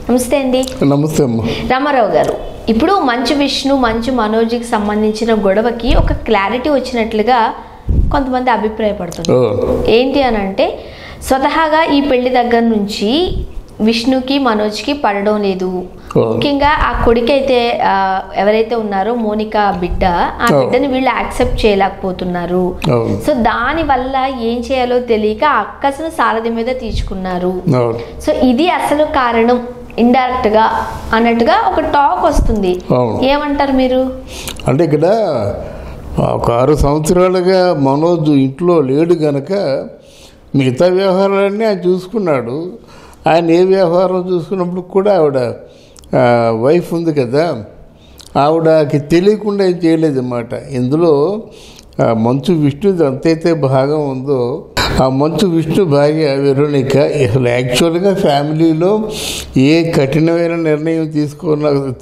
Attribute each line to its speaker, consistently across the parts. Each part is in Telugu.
Speaker 1: నమస్తే అండి.
Speaker 2: నమస్తే అమ్మ.
Speaker 1: రామారావు గారు, ఇప్పుడు మంచు విష్ణు మంచు మనోజ్కి సంబంధించిన గొడవకి ఒక క్లారిటీ వచ్చినట్లుగా కొంతమంది అభిప్రాయపడుతున్నారు. ఏంటి అని అంటే, స్వతహాగా ఈ పెళ్లి దగ్గర నుంచి విష్ణుకి మనోజ్కి పడడం లేదు. ముఖ్యంగా ఆ కొడుకు అయితే ఎవరైతే ఉన్నారో మోనికా బిడ్డ, ఆ బిడ్డని వీళ్ళు యాక్సెప్ట్ చేయలేకపోతున్నారు. సో దాని వల్ల ఏం చేయాలో తెలియక అక్కసను సారథి మీద తీసుకున్నారు. సో ఇది అసలు కారణం ఇండైరెక్ట్ గా అన్నట్టుగా ఒక టాక్ వస్తుంది. ఏమంటారు మీరు?
Speaker 2: అంటే ఇక్కడ ఒక 6 సంవత్సరాలుగా మనోజ్ ఇంట్లో లేడు గనక మిగతా వ్యవహారాలన్నీ ఆయన చూసుకున్నాడు. ఆయన ఏ వ్యవహారం చూసుకున్నప్పుడు కూడా ఆవిడ వైఫ్ ఉంది కదా, ఆవిడకి తెలియకుండా ఏం చేయలేదు అన్నమాట. ఇందులో మంచు విష్ణు ఎంతైతే భాగం ఉందో, ఆ మంచు విష్ణు భార్య వెరోనిక అసలు యాక్చువల్గా ఫ్యామిలీలో ఏ కఠినమైన నిర్ణయం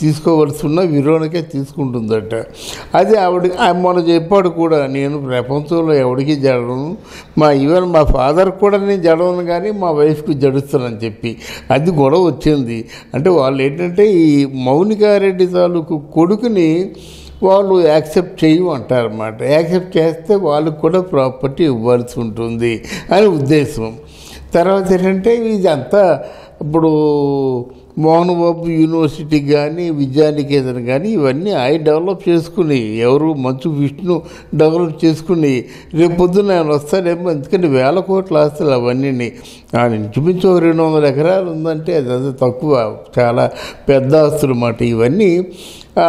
Speaker 2: తీసుకోవలసి ఉన్నా వెరోనికే తీసుకుంటుందట. అది మొన్న చెప్పాడు కూడా, నేను ప్రపంచంలో ఎవరికి జడను, ఈవెన్ మా ఫాదర్ కూడా నేను జడవను కానీ మా వైఫ్కి జడుస్తానని చెప్పి అది గొడవ వచ్చింది. అంటే వాళ్ళు ఏంటంటే ఈ మౌనికారెడ్డి తాలూకు కొడుకుని వాళ్ళు యాక్సెప్ట్ చేయమంటారన్నమాట. యాక్సెప్ట్ చేస్తే వాళ్ళకు కూడా ప్రాపర్టీ ఇవ్వాల్సి ఉంటుంది అని ఉద్దేశం. తర్వాత ఏంటంటే ఇదంతా ఇప్పుడు మోహన్ బాబు యూనివర్సిటీ కానీ విద్యానికేతన్ కానీ ఇవన్నీ డెవలప్ చేసుకుని, ఎవరు మంచు విష్ణు డెవలప్ చేసుకుని రేపు పొద్దున్న ఆయన వస్తాడేమో. ఎందుకంటే 1000 కోట్ల ఆస్తులు అవన్నీ. ఆయన ఇంచుమించు 200 ఎకరాలు ఉందంటే అది తక్కువ, చాలా పెద్ద ఆస్తులు అన్నమాట ఇవన్నీ.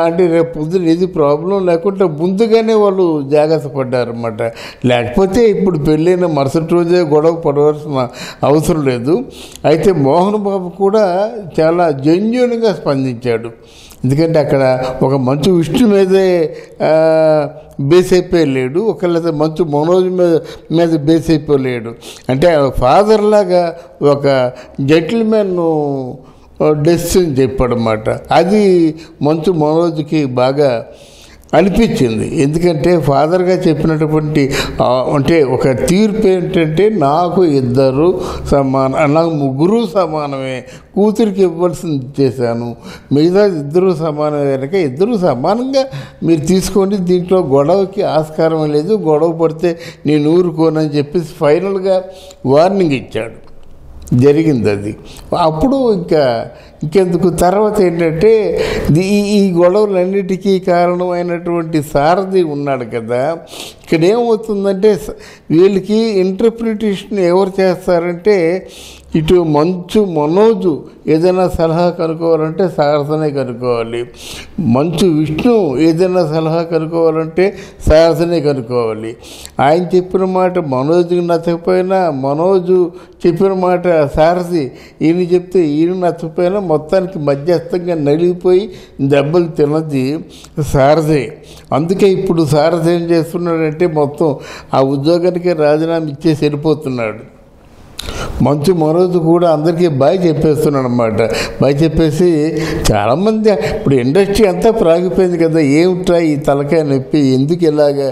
Speaker 2: అంటే రేపు పొద్దున ఏది ప్రాబ్లం లేకుండా ముందుగానే వాళ్ళు జాగ్రత్త పడ్డారన్నమాట. లేకపోతే ఇప్పుడు పెళ్ళైన మరుసటి రోజే గొడవ పడవలసిన అవసరం లేదు. అయితే మోహన్ బాబు కూడా చాలా జెన్యూన్గా స్పందించాడు. ఎందుకంటే అక్కడ ఒక మంచు విష్ణు మీదే బేస్ అయిపోయలేడు, ఒకళ్ళ మంచు మనోజ్ మీద బేస్ అయిపోలేడు. అంటే ఫాదర్ లాగా ఒక జెంటిల్మెన్ డెసిషన్ చెప్పాడన్నమాట. అది మంచు మనోజ్కి బాగా అనిపించింది. ఎందుకంటే ఫాదర్గా చెప్పినటువంటి అంటే ఒక తీర్పు ఏంటంటే, నాకు 2 సమానం, నాకు 3 సమానమే, కూతురికి ఇవ్వాల్సింది చేశాను, మిగతా 2 సమానమే కనుక 2 సమానంగా మీరు తీసుకోండి, దీంట్లో గొడవకి ఆస్కారం లేదు, గొడవ పడితే నేను ఊరుకోనని చెప్పేసి ఫైనల్గా వార్నింగ్ ఇచ్చాడు. జరిగింది అది. అప్పుడు ఇంకెందుకు తర్వాత ఏంటంటే ఈ గొడవలన్నిటికీ కారణమైనటువంటి సారథి ఉన్నాడు కదా. ఇక్కడ ఏమవుతుందంటే వీళ్ళకి ఇంటర్ప్రిటేషన్ ఎవరు చేస్తారంటే, ఇటు మంచు మనోజు ఏదైనా సలహా కనుక్కోవాలంటే సారథనే కనుక్కోవాలి, మంచు విష్ణు ఏదైనా సలహా కనుక్కోవాలంటే సారథనే కనుక్కోవాలి. ఆయన చెప్పిన మాట మనోజ్కి నచ్చకపోయినా, మనోజు చెప్పిన మాట సారథి ఈయన చెప్తే ఈయన నచ్చకపోయినా మొత్తానికి మధ్యస్థంగా నలిగిపోయి దెబ్బలు తిన్నది సారథి. అందుకే ఇప్పుడు సారథి ఏం చేస్తున్నాడంటే మొత్తం ఆ ఉద్యోగానికి రాజీనామా ఇచ్చేసి వెళ్ళిపోతున్నాడు. మంచు మనోజ్ కూడా అందరికీ బాయ్ చెప్పేస్తున్నాడు అన్నమాట. బాయ్ చెప్పేసి చాలామంది ఇప్పుడు ఇండస్ట్రీ అంతా ప్రాగిపోయింది కదా, ఏమిట్రా ఈ తలకాయ నొప్పి, ఎందుకు ఇలాగా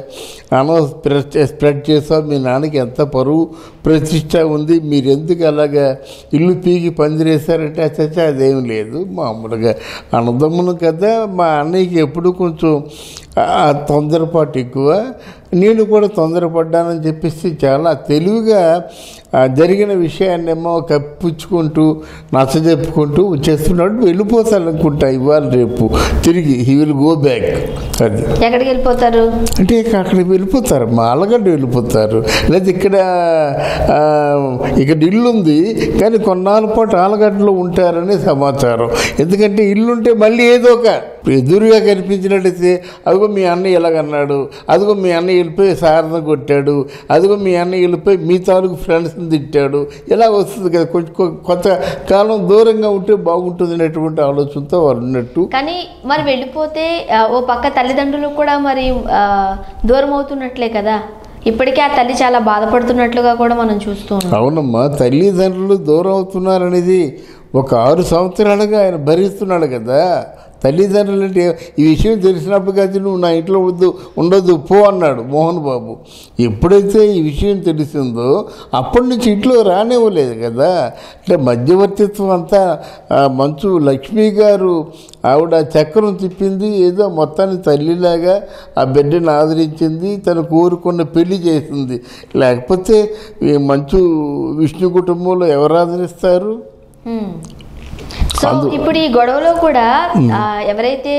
Speaker 2: స్ప్రెడ్ చేస్తావు, మీ నాన్నకి ఎంత పరువు ప్రతిష్ట ఉంది, మీరు ఎందుకు అలాగా ఇల్లు పీకి పందిరేశారంటే అదేం లేదు, మామూలుగా అన్నదమ్మును కదా, మా అన్నయ్యకి ఎప్పుడు కొంచెం తొందరపాటు ఎక్కువ, నేను కూడా తొందరపడ్డానని చెప్పేసి చాలా తెలివిగా జరిగిన విషయాన్నేమో కప్పించుకుంటూ నచ్చజెప్పుకుంటూ వచ్చేస్తున్నాడు. వెళ్ళిపోతారనుకుంటా ఇవాళ రేపు తిరిగి హీ విల్ గో బ్యాక్. అది
Speaker 1: ఎక్కడికి వెళ్ళిపోతారు
Speaker 2: అంటే అక్కడికి వెళ్ళిపోతారు, మా ఆలగడ్డ వెళ్ళిపోతారు. లేదా ఇక్కడ ఇల్లు ఉంది కానీ కొన్నాళ్ళ పాటు ఆలగడ్డలో ఉంటారనే సమాచారం. ఎందుకంటే ఇల్లుంటే మళ్ళీ ఏదో ఒక ఎదురుగా కనిపించినట్టయితే, అదిగో మీ అన్నయ్య ఎలాగన్నాడు, అదిగో మీ అన్నయ్య వెళ్ళిపోయి సారథం కొట్టాడు, అదిగో మీ అన్నయ్య వెళ్ళిపోయి మీ తాలూకు ఫ్రెండ్స్ని తిట్టాడు, ఇలా వస్తుంది కదా. కొంత కాలం దూరంగా ఉంటే బాగుంటుంది అనేటువంటి ఆలోచనతో వాళ్ళు ఉన్నట్టు.
Speaker 1: కానీ మరి వెళ్ళిపోతే ఓ పక్క తల్లిదండ్రులు కూడా మరి దూరం అవుతున్నట్లే కదా. ఇప్పటికే ఆ తల్లి చాలా బాధపడుతున్నట్లుగా కూడా మనం చూస్తున్నాం.
Speaker 2: అవునమ్మా, తల్లిదండ్రులు దూరం అవుతున్నారనేది ఒక 6 సంవత్సరాలుగా ఆయన భరిస్తున్నాడు కదా. తల్లిదండ్రులు అంటే ఈ విషయం తెలిసినప్పుడు కదా నువ్వు నా ఇంట్లో ఉండొద్దు పో అన్నాడు మోహన్ బాబు. ఎప్పుడైతే ఈ విషయం తెలిసిందో అప్పటి నుంచి ఇంట్లో రానివ్వలేదు కదా. అంటే మధ్యవర్తిత్వం అంతా మంచు లక్ష్మి గారు ఆవిడ చక్రం తిప్పింది, ఏదో మొత్తాన్ని తల్లిలాగా ఆ బిడ్డను ఆదరించింది, తను కోరుకున్న పెళ్లి చేసింది. లేకపోతే ఈ మంచు విష్ణు కుటుంబంలో ఎవరు ఆదరిస్తారు?
Speaker 1: సో ఇప్పుడు ఈ గొడవలో కూడా ఎవరైతే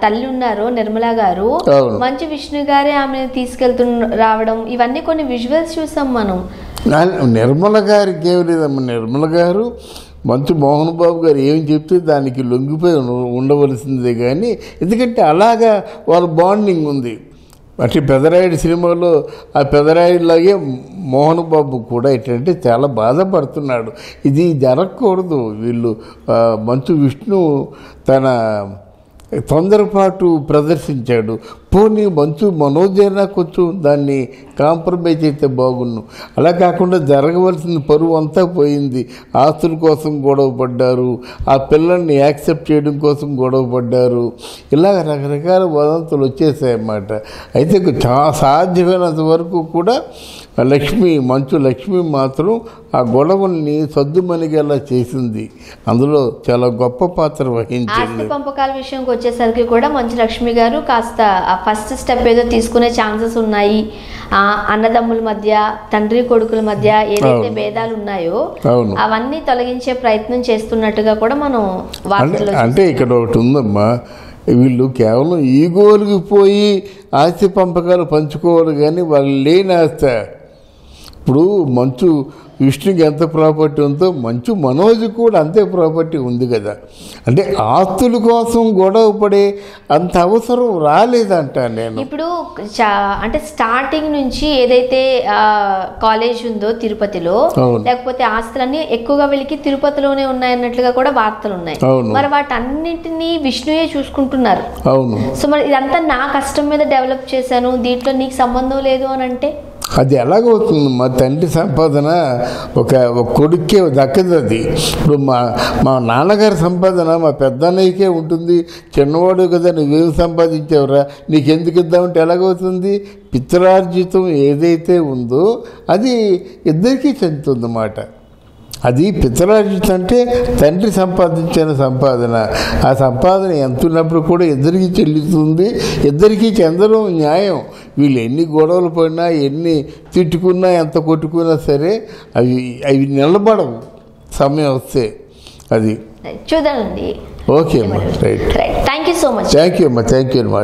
Speaker 1: తల్లి ఉన్నారో నిర్మల గారు, మంచు విష్ణు గారే ఆమెను తీసుకెళ్తూ రావడం, ఇవన్నీ కొన్ని విజువల్స్ చూసాం మనం.
Speaker 2: నిర్మల గారికి ఏమి లేదమ్మా. నిర్మల గారు మంచు మోహన్ బాబు గారు ఏమి చెప్తే దానికి లొంగిపోయి ఉండవలసిందే కానీ, ఎందుకంటే అలాగా వాళ్ళ బాండింగ్ ఉంది. అంటే పెదరాయుడు సినిమాలో ఆ పెదరాయుడిలాగే మోహన్ బాబు కూడా ఏంటంటే చాలా బాధపడుతున్నాడు. ఇది జరగకూడదు. వీళ్ళు మంచు విష్ణు తన తొందరపాటు ప్రదర్శించాడు. పోనీ మంచు మనోజైనా కొంచెం దాన్ని కాంప్రమైజ్ అయితే బాగున్ను. అలా కాకుండా జరగవలసిన పరువు అంతా పోయింది. ఆస్తుల కోసం గొడవ పడ్డారు, ఆ పిల్లల్ని యాక్సెప్ట్ చేయడం కోసం గొడవ పడ్డారు. ఇలా రకరకాల వదంతులు వచ్చేసాయన్నమాట. అయితే సాధ్యమైనంత వరకు కూడా మంచు లక్ష్మి మాత్రం ఆ గొడవల్ని సద్దుమణిగేలా చేసింది. అందులో చాలా గొప్ప పాత్ర వహించింది.
Speaker 1: ఆస్తి పంపకాల విషయంకి వచ్చేసరికి కూడా మంచు లక్ష్మి గారు కాస్త ఫస్ట్ స్టెప్ ఏదో తీసుకునే ఛాన్సెస్ ఉన్నాయి. అన్నదమ్ముల మధ్య, తండ్రి కొడుకుల మధ్య ఏదైతే భేదాలు ఉన్నాయో అవన్నీ తొలగించే ప్రయత్నం చేస్తున్నట్టుగా కూడా మనం వార్తలు.
Speaker 2: అంటే ఇక్కడ ఒకటి ఉందమ్మా, వీళ్ళు కేవలం ఈగోలుకి పోయి ఆస్తి పంపకాలు పంచుకోవాలి కానీ వాళ్ళు లేని ఆస్తి. ఇప్పుడు మంచు విష్ణుకి ఎంత ప్రాపర్టీ ఉందో మంచు మనోజ్ కూడా అంతే ప్రాపర్టీ ఉంది కదా. అంటే ఆస్తుల కోసం గొడవ పడే అంత అవసరం రాలేదంట నేను.
Speaker 1: ఇప్పుడు అంటే స్టార్టింగ్ నుంచి ఏదైతే కాలేజ్ ఉందో తిరుపతిలో, లేకపోతే ఆస్తులన్నీ ఎక్కువగా వీళ్ళకి తిరుపతిలోనే ఉన్నాయన్నట్లుగా కూడా వార్తలు ఉన్నాయి. మరి వాటన్నిటినీ విష్ణుయే చూసుకుంటున్నారు.
Speaker 2: అవును.
Speaker 1: సో మరి ఇదంతా నా కష్టం మీద డెవలప్ చేశాను, దీంట్లో నీకు సంబంధం లేదు అని అంటే
Speaker 2: అది ఎలాగవుతుంది? మా తండ్రి సంపాదన ఒక కొడుక్కే దక్కదు. అది ఇప్పుడు మా నాన్నగారి సంపాదన మా పెద్దన్నయ్యకే ఉంటుంది. చిన్నవాడు కదా, నువ్వేం సంపాదించావురా, నీకెందుకు ఇద్దామంటే ఎలాగవుతుంది? పిత్రార్జితం ఏదైతే ఉందో అది ఇద్దరికీ చెందుతుందన్నమాట. అది పిత్రార్జితం అంటే తండ్రి సంపాదించిన సంపాదన. ఆ సంపాదన ఎంత ఉన్నప్పుడు కూడా ఇద్దరికీ చెల్లుతుంది, ఇద్దరికీ చెందడం న్యాయం. వీళ్ళు ఎన్ని గొడవలు పడినా, ఎన్ని తిట్టుకున్నా, ఎంత కొట్టుకున్నా సరే అవి నిలబడవు సమయం వస్తే. అది
Speaker 1: చూద్దామండి.
Speaker 2: ఓకే అమ్మా, right.
Speaker 1: Thank you so much.
Speaker 2: Thank you అమ్మా.